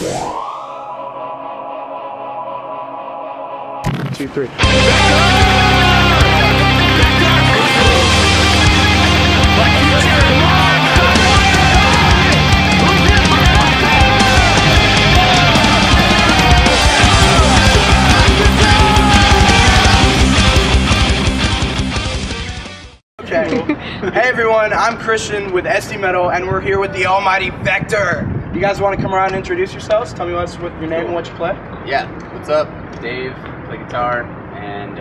2, 3. Hey everyone, I'm Christian with SDMETAL, and we're here with the almighty Vektor. You guys want to come around and introduce yourselves? Tell me what's with your name and what you play. Yeah, what's up? Dave, play guitar and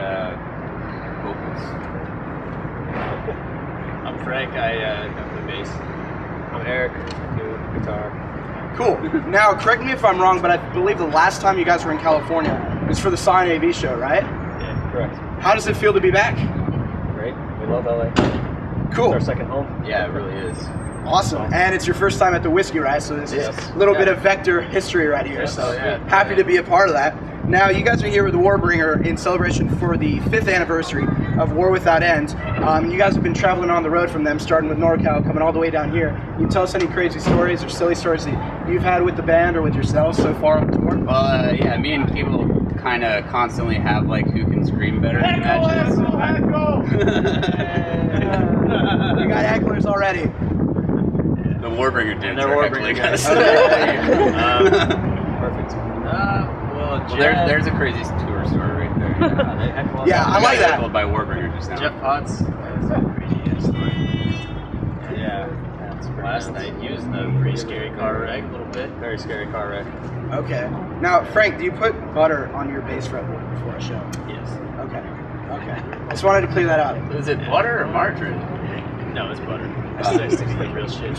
vocals. I'm Frank, I play bass. I'm Eric, I do guitar. Cool. Now, correct me if I'm wrong, but I believe the last time you guys were in California was for the Sci-Fi show, right? Yeah, correct. How does it feel to be back? Great, we love LA. Cool. It's our second home. Yeah, it really is. Awesome. And it's your first time at the Whisky, right? So this is a little bit of Vektor history right here. Yes. So Yeah. happy to be a part of that. Now, you guys are here with the Warbringer in celebration for the 5th anniversary of War Without End. You guys have been traveling on the road from them, starting with NorCal, coming all the way down here. Can you tell us any crazy stories or silly stories that you've had with the band or with yourselves so far on tour? Well, yeah, me and Cable kind of constantly have like who can scream better in matches. We got hecklers already. The Warbringer dudes They're are Warbringer heckling us. Perfect. Well, there's a crazy tour story right there. Yeah, I like that. Heckled by Warbringer just now. Jeff Potts. That's a crazy story. Yeah, last night he was in a pretty scary car wreck, a little bit. Very scary car wreck. Okay. Now, Frank, do you put butter on your bass fretboard before a show? Yes. Okay. Okay. Just wanted to clear that out. Is it butter or margarine? No, it's butter. That's like real shit.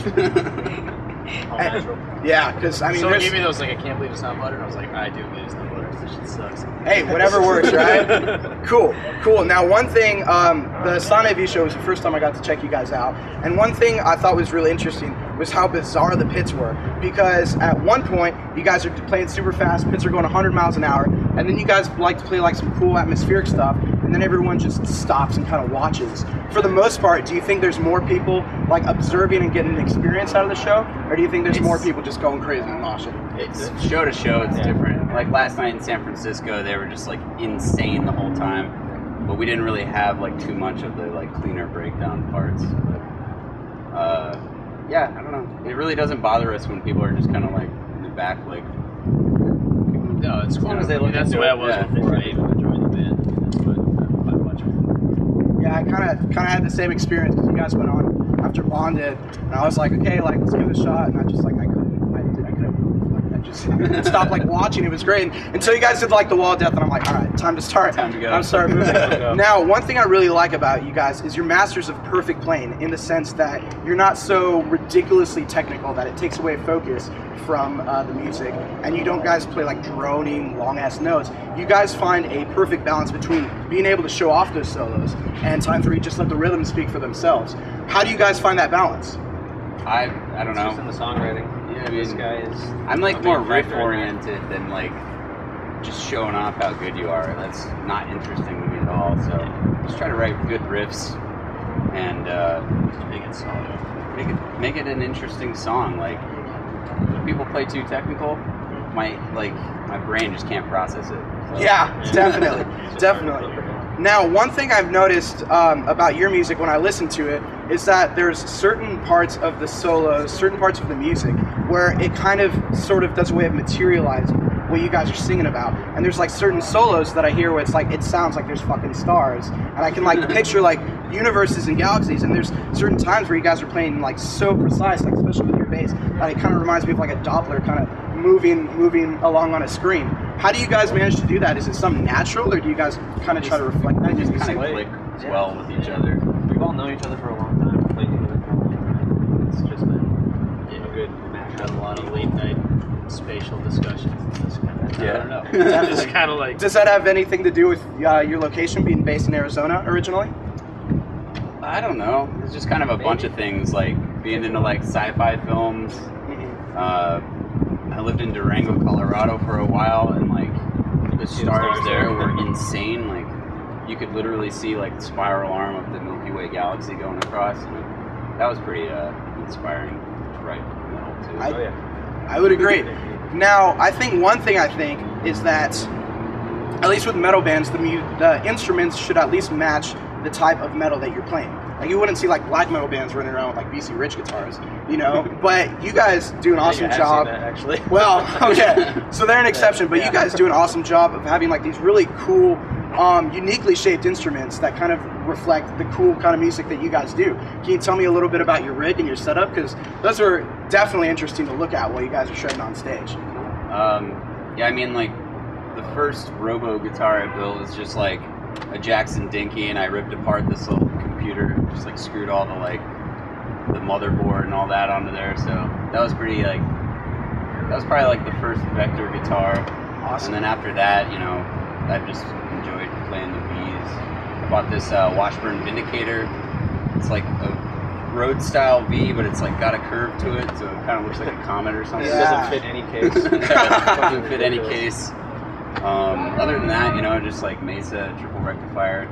All natural. Yeah, because I mean, Someone there's- gave me those like, I can't believe it's not butter. And I was like, I do believe it's not butter. This shit sucks. Hey, whatever works, right? Cool, cool. Now, one thing, the Sci-Fi show was the first time I got to check you guys out, and one thing I thought was really interesting was how bizarre the pits were. Because at one point, you guys are playing super fast, pits are going 100 miles an hour, and then you guys like to play like some cool atmospheric stuff, and then everyone just stops and kind of watches. For the most part, do you think there's more people like observing and getting an experience out of the show, or do you think there's more people just going crazy and moshing? It's show to show, it's different. Like last night in San Francisco, they were just like insane the whole time, but we didn't really have like too much of the like cleaner breakdown parts. But, yeah, I don't know. It really doesn't bother us when people are just kind of like in the back, like. No, it's cool. That's the way I was before I even joined the band. That's what I watch. Yeah, I kind of had the same experience because you guys went on after Bonded, and I was like, okay, like let's give it a shot, and I just like I couldn't move. Like, I just stopped like watching. It was great until you guys did like the wall of death, and I'm like, all right, time to start. Time to go. I'm start moving. Now, one thing I really like about you guys is you're masters of perfect playing in the sense that you're not so ridiculously technical that it takes away focus from the music, and you don't guys play like droning long ass notes. You guys find a perfect balance between being able to show off those solos and times where you just let the rhythms speak for themselves. How do you guys find that balance? I don't know. Just in the songwriting. Yeah, I mean, This guy is. I'm like more riff oriented than like just showing off how good you are. That's not interesting to me at all. So just try to write good riffs and Just make it solid. make it an interesting song. Like if people play too technical, my brain just can't process it. So. Yeah, definitely, definitely. Now, one thing I've noticed about your music when I listen to it is that there's certain parts of the solos, certain parts of the music, where it kind of sort of does a way of materializing what you guys are singing about. And there's like certain solos that I hear where it's like, it sounds like there's fucking stars. And I can like picture like universes and galaxies, and there's certain times where you guys are playing like so precise, like especially with your bass, that it kind of reminds me of like a Doppler kind of moving along on a screen. How do you guys manage to do that? Is it something natural, or do you guys kind of try to reflect that? Just kind of click well with each other. We've all known each other for a long time, played together for a long time. It's just been a good match. Had a lot of late night spatial discussions. Just kind of, I don't know. Just kind of like. Does that have anything to do with your location being based in Arizona originally? I don't know. It's just kind of a bunch of things, like being into like sci-fi films. I lived in Durango, Colorado for a while, and like the stars there were insane. Like you could literally see like the spiral arm of the Milky Way galaxy going across, and that was pretty inspiring to write too. I would agree. Now, I think one thing is that, at least with metal bands, the instruments should at least match the type of metal that you're playing. Like, you wouldn't see like black metal bands running around with like BC Rich guitars, you know. But you guys do an awesome job. Seen that, actually. Well, okay, so they're an exception, but you guys do an awesome job of having like these really cool, uniquely shaped instruments that kind of reflect the cool kind of music that you guys do. Can you tell me a little bit about your rig and your setup? Because those are definitely interesting to look at while you guys are shredding on stage. Yeah, I mean, like, the first robo guitar I built is just like a Jackson Dinky, and I ripped apart this little computer, just like screwed all the like the motherboard and all that onto there. So that was pretty like, that was probably like the first Vektor guitar. Awesome. And then after that, you know, I've just enjoyed playing the V's. I bought this Washburn Vindicator. It's like a road style V, but it's like got a curve to it, so it kind of looks like a comet or something. It doesn't fit any case. Doesn't fit any case. Other than that, you know, just like Mesa triple rectifier.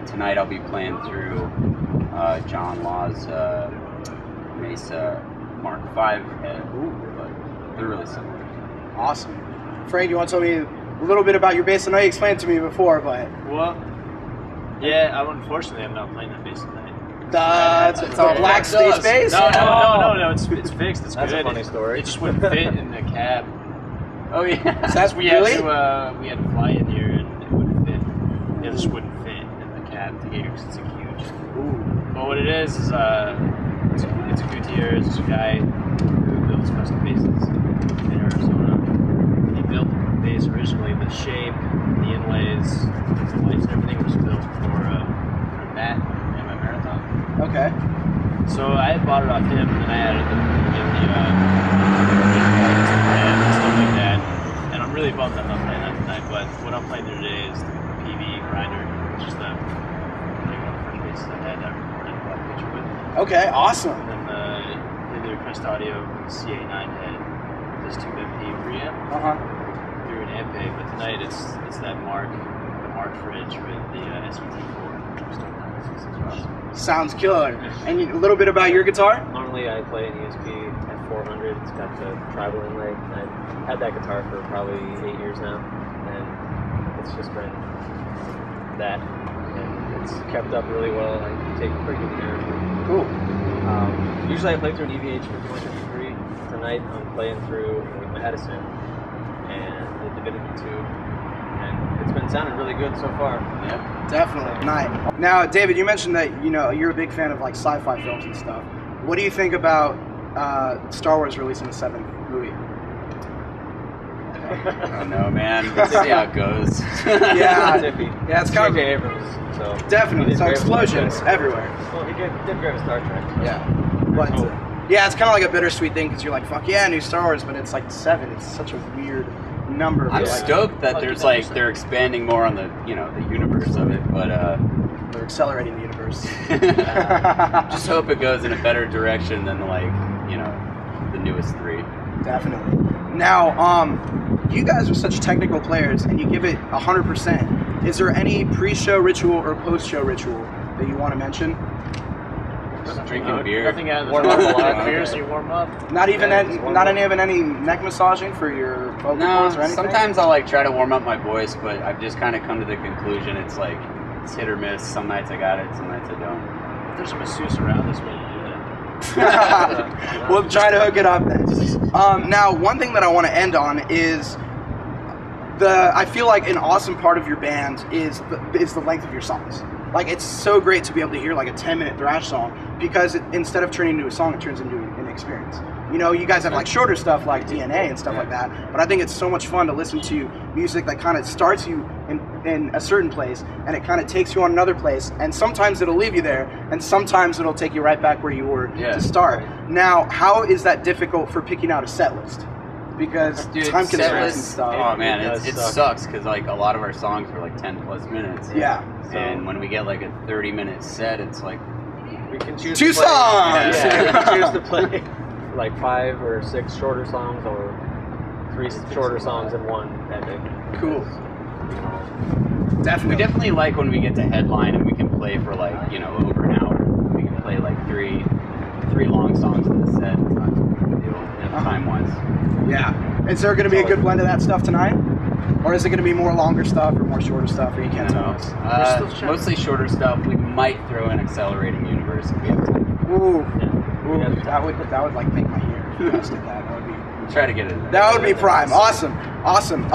Tonight I'll be playing through John Law's Mesa Mark V head, but they're really similar. Awesome. Frank, you want to tell me a little bit about your bass? I know you explained it to me before, but... Well, yeah, unfortunately I'm not playing that bass tonight. It's a black stage bass? No, it's fixed, it's That's good. a funny story. It just wouldn't fit in the cab. Oh yeah. So that's we had to fly in here and it wouldn't fit. It just wouldn't fit in the cab to get here because it's huge. But what it is it's a Gutierrez, it's a guy who builds custom basses in Arizona. He built the bass originally, the shape, the inlays, the lights and everything was built for Matt in my marathon. Okay. So I had bought it off him and then I added and stuff like that. And I'm really bummed I'm not playing that tonight, but what I'm playing through today is the PV grinder, which is the first bass I had that I recorded a picture with. Okay, awesome. And then the Request Audio CA9 head, this 2MP preamp through an amp pay, but tonight it's that the Mark fridge with the SVT4. Sounds killer. And a little bit about your guitar? Normally I play an ESP at 400. It's got the tribal inlay. I've had that guitar for probably 8 years now, and it's just been that. And it's kept up really well. I take pretty good care of it. Cool. Usually I play through an EVH 5153. Tonight I'm playing through a Madison and the Divinity 2. And it's been sounding really good so far. Yeah, definitely. Nice. Now, David, you mentioned that you're a big fan of like sci-fi films and stuff. What do you think about Star Wars releasing the 7th movie? I don't know, man. Let's see how it goes. Yeah, It's iffy. yeah, it's kind of J.J. Abrams, so definitely. So explosions everywhere. Well, he did great with Star Trek. So. Yeah, but yeah, it's kind of like a bittersweet thing because you're like, fuck yeah, new Star Wars, but it's like 7. It's such a weird number. I'm like, stoked that there's like they're expanding more on the the universe of it, but they're accelerating the universe. just hope it goes in a better direction than like the newest 3. Definitely. Now, you guys are such technical players, and you give it 100%. Is there any pre-show ritual or post-show ritual that you want to mention? Just drinking beer. Nothing out of the Warm up a lot. beers so you warm up. Not even any neck massaging for your vocal cords or anything? Sometimes I'll like try to warm up my voice, but I've just kind of come to the conclusion it's like it's hit or miss. Some nights I got it, some nights I don't. If there's a masseuse around this way to do that. We'll try to hook it up then. Now, one thing that I want to end on is I feel like an awesome part of your band is the length of your songs. Like, it's so great to be able to hear like a 10-minute thrash song because instead of turning into a song, it turns into an experience. You guys have like shorter stuff like DNA and stuff like that, but I think it's so much fun to listen to music that kind of starts you in a certain place and it kind of takes you on another place, and sometimes it'll leave you there and sometimes it'll take you right back where you were to start. Now, how is that difficult for picking out a set list? Because time constraints and stuff. Oh man, it sucks because like a lot of our songs are like 10+ minutes. Yeah. And when we get like a 30-minute set, it's like We can choose 2 to play, songs! Yeah, we can choose to play like 5 or 6 shorter songs or 3 shorter songs and 1 epic. Cool. we Definitely. definitely like when we get to headline and we can play for like over an hour. We can play like three long songs in the set. It's not too big a deal, time wise. Yeah. Is there going to be a good blend of that stuff tonight? Or is it going to be more longer stuff or more shorter stuff, or you can't tell us? Mostly shorter stuff. We might throw in Accelerating Universe if we have time. Ooh, that would like make my ear. If you guys did that. That would be. Try to get it. That would be prime. Awesome.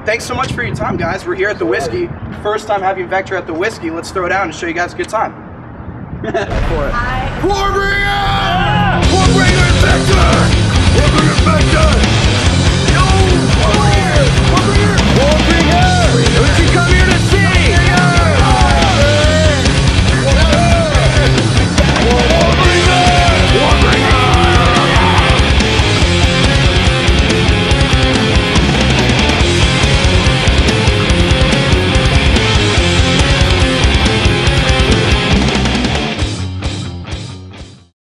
Thanks so much for your time, guys. We're here at the Whisky. First time having Vektor at the Whisky. Let's throw it down and show you guys a good time. For it. Warbringer!